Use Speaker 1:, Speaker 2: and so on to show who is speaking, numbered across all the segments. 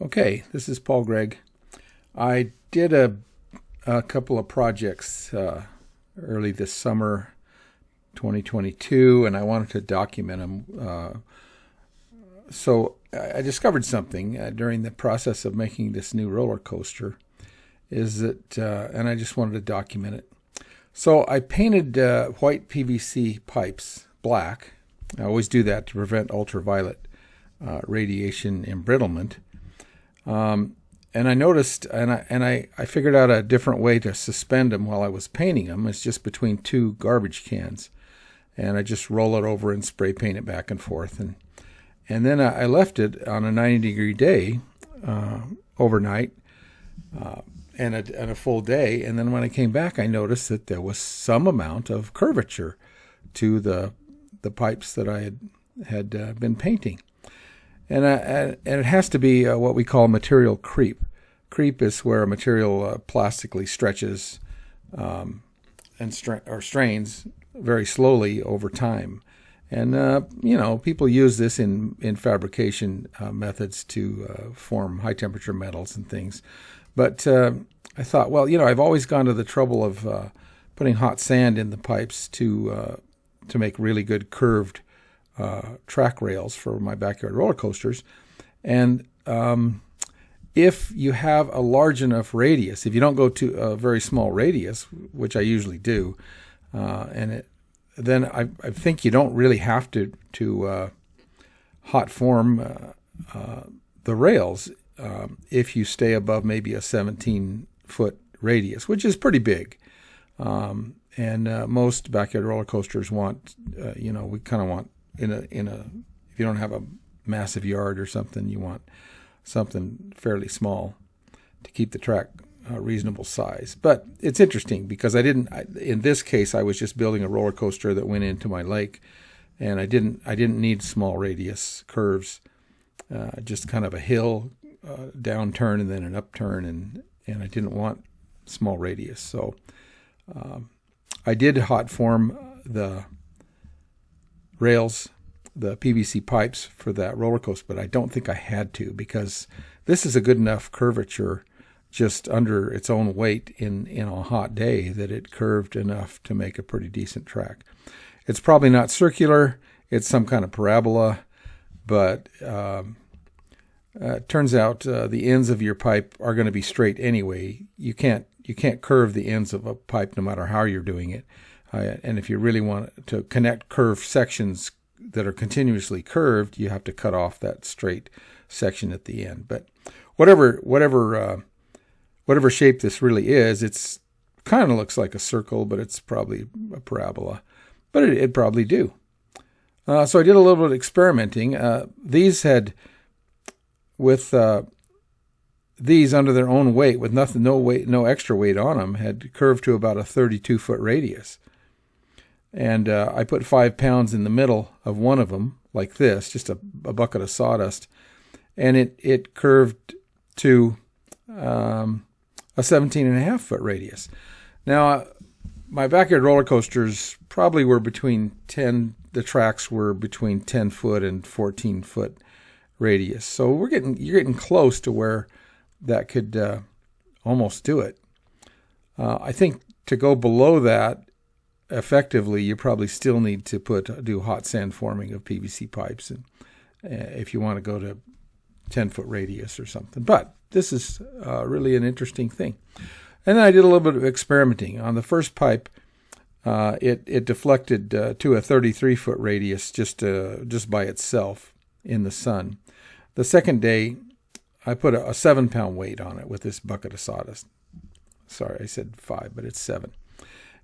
Speaker 1: Okay, this is Paul Gregg. I did a couple of projects early this summer, 2022, and I wanted to document them. So I discovered something during the process of making this new roller coaster, and I just wanted to document it. So I painted white PVC pipes black. I always do that to prevent ultraviolet radiation embrittlement. And I noticed, and I figured out a different way to suspend them while I was painting them. It's just between two garbage cans, and I just roll it over and spray paint it back and forth. And then I left it on a 90-degree day overnight and a full day. And then when I came back, I noticed that there was some amount of curvature to the pipes that I had been painting. And it has to be what we call material creep. Creep is where a material plastically stretches or strains very slowly over time. And, people use this in fabrication methods to form high-temperature metals and things. But I thought, well, I've always gone to the trouble of putting hot sand in the pipes to make really good curved track rails for my backyard roller coasters. And if you have a large enough radius, if you don't go to a very small radius, which I usually do, then I think you don't really have to hot form the rails if you stay above maybe a 17-foot radius, which is pretty big. And most backyard roller coasters want, we kind of want if you don't have a massive yard or something, you want something fairly small to keep the track reasonable size. But it's interesting because in this case, I was just building a roller coaster that went into my lake, and I didn't need small radius curves, just kind of a hill, downturn and then an upturn, and I didn't want small radius. So I did hot form the rails, the PVC pipes for that roller coaster, but I don't think I had to because this is a good enough curvature just under its own weight in a hot day that it curved enough to make a pretty decent track. It's probably not circular. It's some kind of parabola, but it turns out the ends of your pipe are going to be straight anyway. You can't curve the ends of a pipe no matter how you're doing it. And if you really want to connect curved sections that are continuously curved, you have to cut off that straight section at the end. But whatever shape this really is, it's kind of looks like a circle, but it's probably a parabola. But it'd probably do. So I did a little bit of experimenting. These under their own weight, with no extra weight on them, had curved to about a 32-foot radius. And I put 5 pounds in the middle of one of them, like this, just a bucket of sawdust, and it curved to a 17.5-foot radius. Now, my backyard roller coasters probably were the tracks were between 10-foot and 14-foot radius. So you're getting close to where that could almost do it. I think to go below that effectively, you probably still need to do hot sand forming of PVC pipes, and if you want to go to 10-foot radius or something. But this is really an interesting thing. And then I did a little bit of experimenting. On the first pipe, it deflected to a 33-foot radius just by itself in the sun. The second day, I put a 7-pound weight on it with this bucket of sawdust. Sorry, I said 5, but it's 7.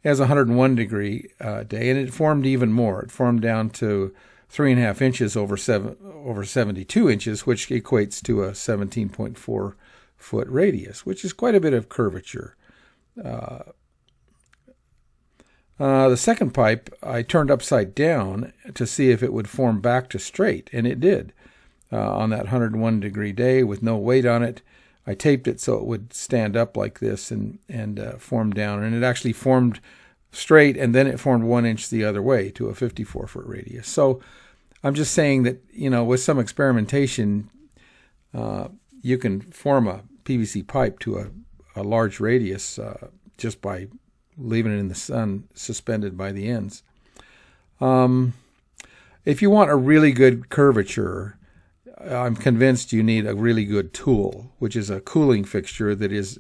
Speaker 1: It has a 101-degree day, and it formed even more. It formed down to 3.5 inches over 72 inches, which equates to a 17.4-foot radius, which is quite a bit of curvature. The second pipe I turned upside down to see if it would form back to straight, and it did. On that 101-degree day with no weight on it, I taped it so it would stand up like this and form down. And it actually formed straight, and then it formed 1 inch the other way to a 54-foot radius. So I'm just saying that, with some experimentation, you can form a PVC pipe to a large radius just by leaving it in the sun suspended by the ends. If you want a really good curvature, I'm convinced you need a really good tool, which is a cooling fixture that is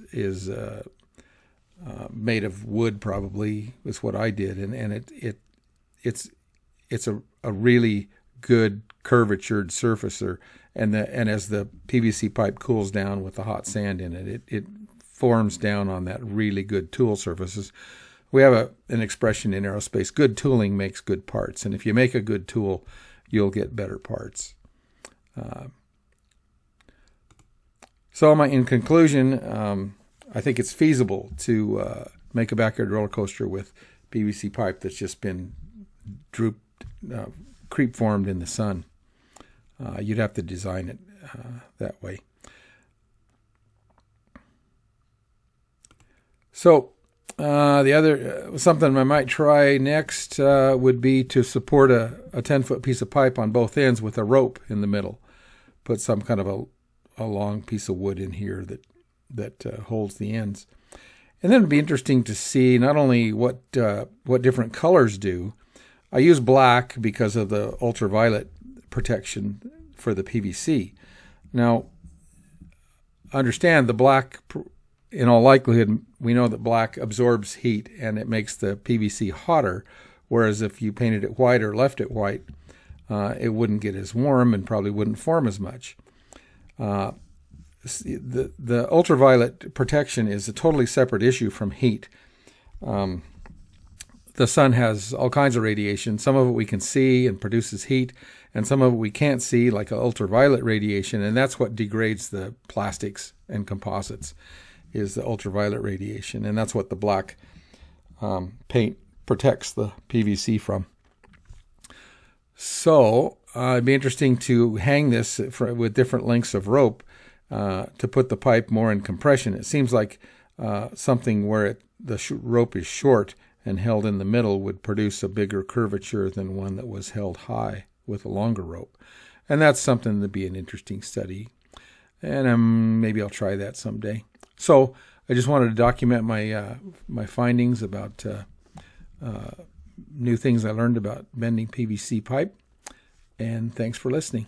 Speaker 1: made of wood, probably is what I did, and it's a really good curvatured surfacer, and as the PVC pipe cools down with the hot sand in it, it forms down on that really good tool surfaces. We have an expression in aerospace: good tooling makes good parts, and if you make a good tool, you'll get better parts. So in conclusion, I think it's feasible to make a backyard roller coaster with PVC pipe that's just been creep formed in the sun. You'd have to design it that way. So the other something I might try next would be to support a 10-foot piece of pipe on both ends with a rope in the middle. Put some kind of a long piece of wood in here that holds the ends. And then it'd be interesting to see not only what different colors do. I use black because of the ultraviolet protection for the PVC. Now, understand the black, in all likelihood, we know that black absorbs heat and it makes the PVC hotter, whereas if you painted it white or left it white, it wouldn't get as warm and probably wouldn't form as much. The ultraviolet protection is a totally separate issue from heat. The sun has all kinds of radiation. Some of it we can see and produces heat, and some of it we can't see, like ultraviolet radiation, and that's what degrades the plastics and composites, is the ultraviolet radiation, and that's what the black paint protects the PVC from. So it'd be interesting to hang this with different lengths of rope to put the pipe more in compression. It seems like something where the rope is short and held in the middle would produce a bigger curvature than one that was held high with a longer rope. And that's something that'd be an interesting study. And maybe I'll try that someday. So I just wanted to document my findings about new things I learned about bending PVC pipe. And thanks for listening.